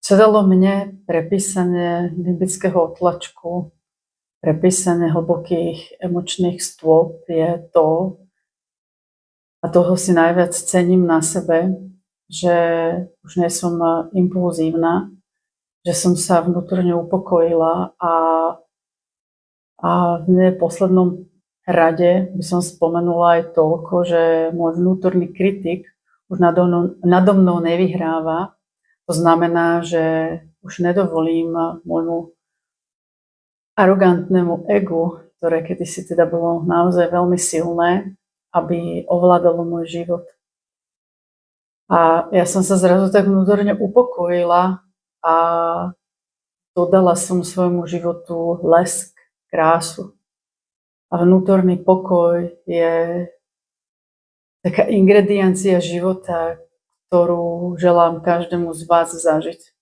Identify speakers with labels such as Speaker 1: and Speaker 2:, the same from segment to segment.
Speaker 1: Čo dalo mne prepísanie limbického otlačku, prepísanie hlbokých emočných stôp je to, a toho si najviac cením na sebe, že už nie som impulzívna, že som sa vnútorne upokojila a v neposlednom rade by som spomenula aj toľko, že môj vnútorný kritik už nado mnou nevyhráva. To znamená, že už nedovolím môjmu arogantnému egu, ktoré kedysi teda bolo naozaj veľmi silné, aby ovládalo môj život. A ja som sa zrazu tak vnútorne upokojila a dodala som svojmu životu lesk, krásu. A vnútorný pokoj je taká ingrediencia života, ktorú želám každému z vás zažiť.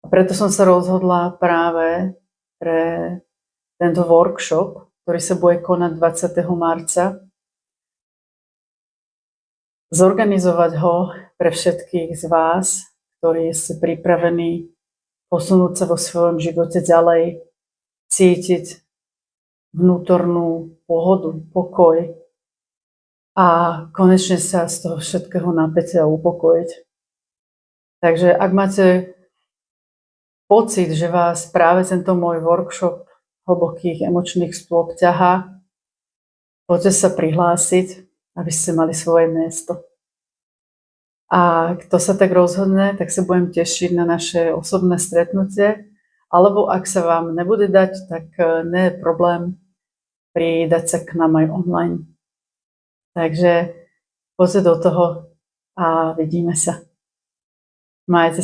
Speaker 1: A preto som sa rozhodla práve pre tento workshop, ktorý sa bude konať 20. marca, zorganizovať ho pre všetkých z vás, ktorí ste pripravení posunúť sa vo svojom živote ďalej, cítiť vnútornú pohodu, pokoj a konečne sa z toho všetkého napätia upokojiť. Takže ak máte pocit, že vás práve tento môj workshop hlbokých emočných stôp ťahá, poďte sa prihlásiť, aby ste mali svoje miesto. A kto sa tak rozhodne, tak sa budem tešiť na naše osobné stretnutie, alebo ak sa vám nebude dať, tak nie je problém pridať sa k nám aj online. Takže poďte do toho a vidíme sa. Majte sa